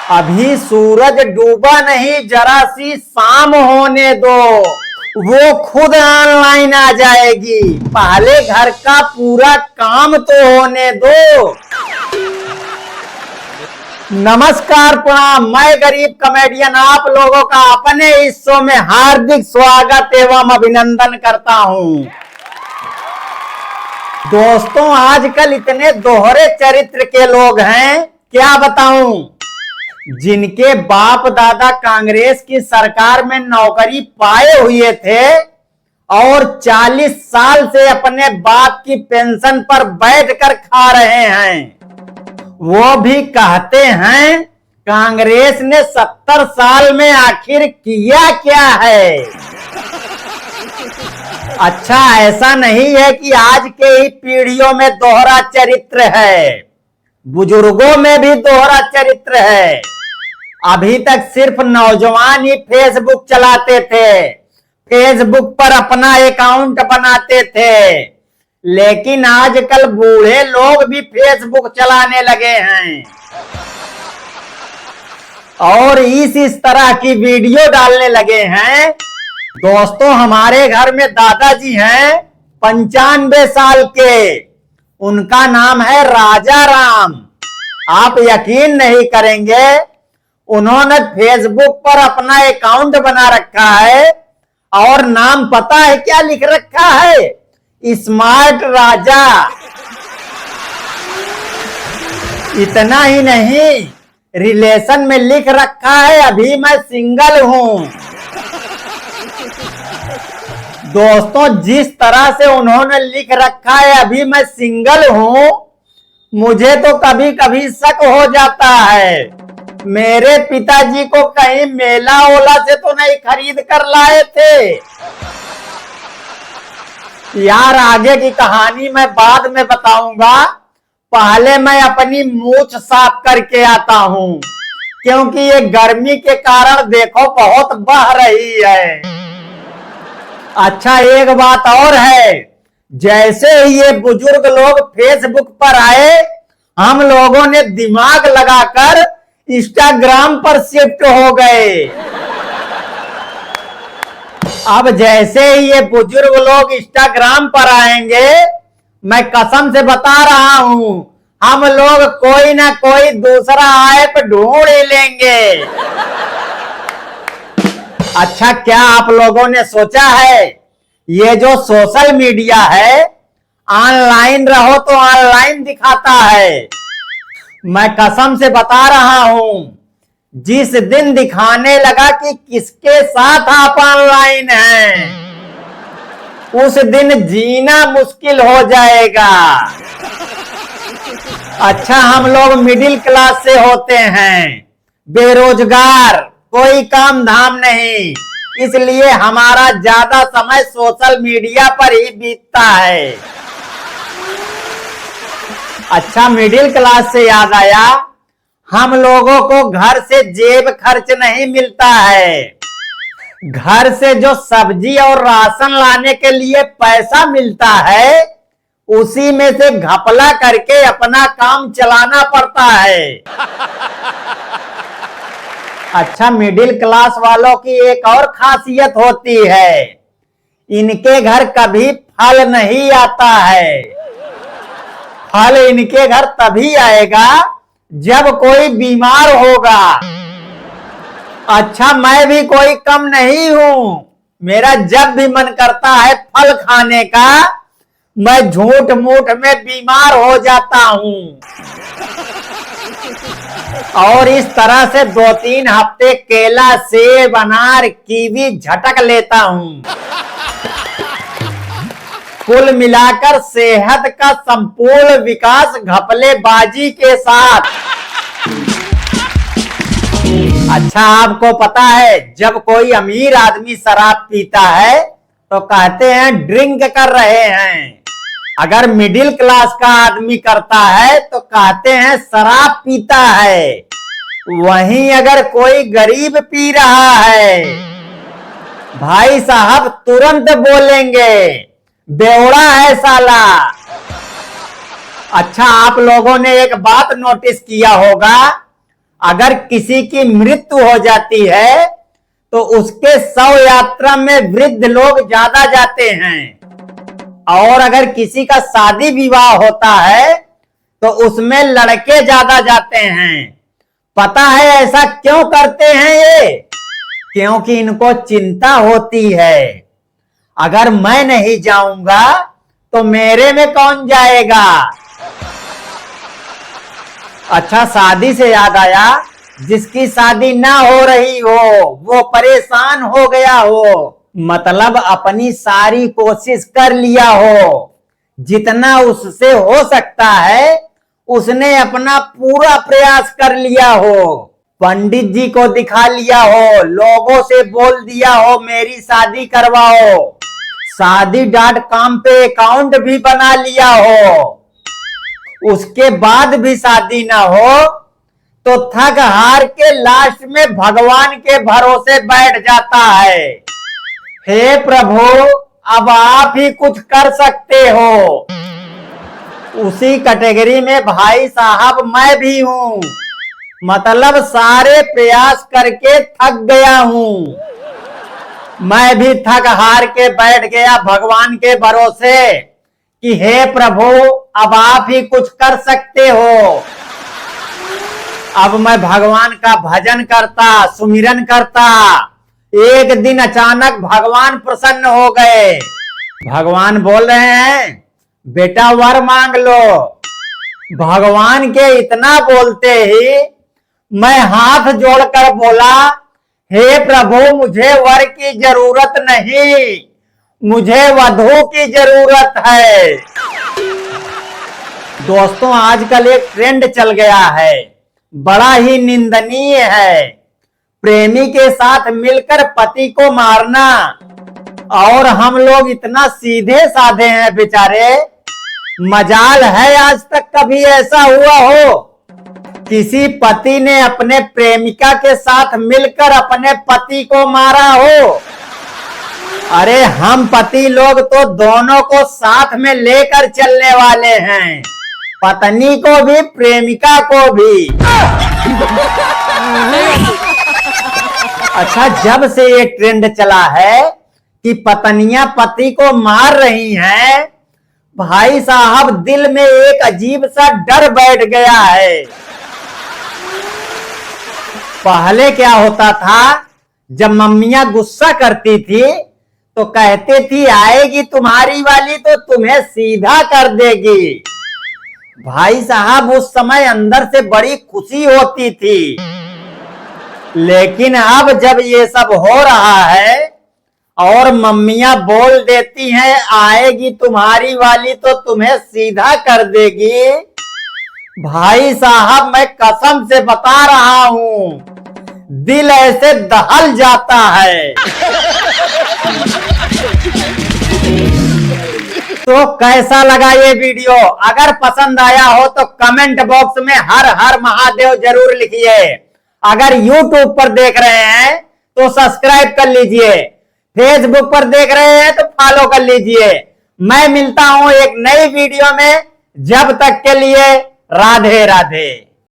अभी सूरज डूबा नहीं, जरा सी शाम होने दो, वो खुद ऑनलाइन आ जाएगी। पहले घर का पूरा काम तो होने दो। नमस्कार, प्रणाम। मैं गरीब कॉमेडियन आप लोगों का अपने इस शो में हार्दिक स्वागत एवं अभिनंदन करता हूं। दोस्तों, आजकल इतने दोहरे चरित्र के लोग हैं, क्या बताऊं। जिनके बाप दादा कांग्रेस की सरकार में नौकरी पाए हुए थे और 40 साल से अपने बाप की पेंशन पर बैठकर खा रहे हैं, वो भी कहते हैं कांग्रेस ने 70 साल में आखिर किया क्या है। अच्छा, ऐसा नहीं है कि आज के ही पीढ़ियों में दोहरा चरित्र है, बुजुर्गों में भी दोहरा चरित्र है। अभी तक सिर्फ नौजवान ही फेसबुक चलाते थे, फेसबुक पर अपना अकाउंट बनाते थे, लेकिन आजकल बूढ़े लोग भी फेसबुक चलाने लगे हैं और इस तरह की वीडियो डालने लगे हैं। दोस्तों, हमारे घर में दादाजी हैं 95 साल के, उनका नाम है राजा राम। आप यकीन नहीं करेंगे, उन्होंने फेसबुक पर अपना अकाउंट बना रखा है और नाम पता है क्या लिख रखा है? स्मार्ट राजा। इतना ही नहीं, रिलेशन में लिख रखा है अभी मैं सिंगल हूं। दोस्तों, जिस तरह से उन्होंने लिख रखा है अभी मैं सिंगल हूं, मुझे तो कभी कभी शक हो जाता है मेरे पिताजी को कहीं मेला ओला से तो नहीं खरीद कर लाए थे। यार, आगे की कहानी मैं बाद में बताऊंगा, पहले मैं अपनी मूंछ साफ करके आता हूं, क्योंकि ये गर्मी के कारण देखो बहुत बह रही है। अच्छा, एक बात और है, जैसे ही ये बुजुर्ग लोग फेसबुक पर आए, हम लोगों ने दिमाग लगाकर इंस्टाग्राम पर शिफ्ट हो गए। अब जैसे ही ये बुजुर्ग लोग इंस्टाग्राम पर आएंगे, मैं कसम से बता रहा हूं, हम लोग कोई ना कोई दूसरा ऐप ढूंढ ही लेंगे। अच्छा, क्या आप लोगों ने सोचा है ये जो सोशल मीडिया है, ऑनलाइन रहो तो ऑनलाइन दिखाता है। मैं कसम से बता रहा हूं, जिस दिन दिखाने लगा कि किसके साथ आप ऑनलाइन हैं, उस दिन जीना मुश्किल हो जाएगा। अच्छा, हम लोग मिडिल क्लास से होते हैं, बेरोजगार, कोई काम धाम नहीं, इसलिए हमारा ज्यादा समय सोशल मीडिया पर ही बीतता है। अच्छा, मिडिल क्लास से याद आया, हम लोगों को घर से जेब खर्च नहीं मिलता है। घर से जो सब्जी और राशन लाने के लिए पैसा मिलता है, उसी में से घपला करके अपना काम चलाना पड़ता है। अच्छा, मिडिल क्लास वालों की एक और खासियत होती है, इनके घर कभी फल नहीं आता है। फल इनके घर तभी आएगा जब कोई बीमार होगा। अच्छा, मैं भी कोई कम नहीं हूं, मेरा जब भी मन करता है फल खाने का, मैं झूठ मूठ में बीमार हो जाता हूं और इस तरह से 2-3 हफ्ते केला, सेब, अनार, कीवी झटक लेता हूं। कुल मिलाकर सेहत का संपूर्ण विकास घपलेबाजी के साथ। अच्छा, आपको पता है, जब कोई अमीर आदमी शराब पीता है तो कहते हैं ड्रिंक कर रहे हैं, अगर मिडिल क्लास का आदमी करता है तो कहते हैं शराब पीता है। वहीं अगर कोई गरीब पी रहा है, भाई साहब तुरंत बोलेंगे बेवड़ा है साला। अच्छा, आप लोगों ने एक बात नोटिस किया होगा, अगर किसी की मृत्यु हो जाती है तो उसके शव यात्रा में वृद्ध लोग ज्यादा जाते हैं, और अगर किसी का शादी विवाह होता है तो उसमें लड़के ज्यादा जाते हैं। पता है ऐसा क्यों करते हैं ये? क्योंकि इनको चिंता होती है, अगर मैं नहीं जाऊंगा तो मेरे में कौन जाएगा। अच्छा, शादी से याद आया, जिसकी शादी ना हो रही हो वो परेशान हो गया हो, मतलब अपनी सारी कोशिश कर लिया हो, जितना उससे हो सकता है उसने अपना पूरा प्रयास कर लिया हो, पंडित जी को दिखा लिया हो, लोगों से बोल दिया हो मेरी शादी करवाओ, शादी.com पे अकाउंट भी बना लिया हो, उसके बाद भी शादी ना हो तो थक हार के लास्ट में भगवान के भरोसे बैठ जाता है। हे प्रभु, अब आप ही कुछ कर सकते हो। उसी कैटेगरी में भाई साहब मैं भी हूं, मतलब सारे प्रयास करके थक गया हूं। मैं भी थक हार के बैठ गया भगवान के भरोसे कि हे प्रभु, अब आप ही कुछ कर सकते हो। अब मैं भगवान का भजन करता, सुमिरन करता। एक दिन अचानक भगवान प्रसन्न हो गए। भगवान बोल रहे हैं, बेटा वर मांग लो। भगवान के इतना बोलते ही मैं हाथ जोड़कर बोला, हे प्रभु, मुझे वर की जरूरत नहीं, मुझे वधू की जरूरत है। दोस्तों, आजकल एक ट्रेंड चल गया है, बड़ा ही निंदनीय है, प्रेमी के साथ मिलकर पति को मारना। और हम लोग इतना सीधे साधे हैं बेचारे, मजाल है आज तक कभी ऐसा हुआ हो किसी पति ने अपने प्रेमिका के साथ मिलकर अपने पति को मारा हो। अरे हम पति लोग तो दोनों को साथ में लेकर चलने वाले हैं, पत्नी को भी प्रेमिका को भी। अच्छा, जब से ये ट्रेंड चला है कि पत्नियां पति को मार रही हैं, भाई साहब दिल में एक अजीब सा डर बैठ गया है। पहले क्या होता था, जब मम्मियां गुस्सा करती थी तो कहती थी आएगी तुम्हारी वाली तो तुम्हें सीधा कर देगी। भाई साहब उस समय अंदर से बड़ी खुशी होती थी। लेकिन अब जब ये सब हो रहा है और मम्मियां बोल देती हैं आएगी तुम्हारी वाली तो तुम्हें सीधा कर देगी, भाई साहब मैं कसम से बता रहा हूं, दिल ऐसे दहल जाता है। तो कैसा लगा ये वीडियो? अगर पसंद आया हो तो कमेंट बॉक्स में हर हर महादेव जरूर लिखिए। अगर YouTube पर देख रहे हैं तो सब्सक्राइब कर लीजिए, फेसबुक पर देख रहे हैं तो फॉलो कर लीजिए। मैं मिलता हूं एक नई वीडियो में, जब तक के लिए राधे राधे।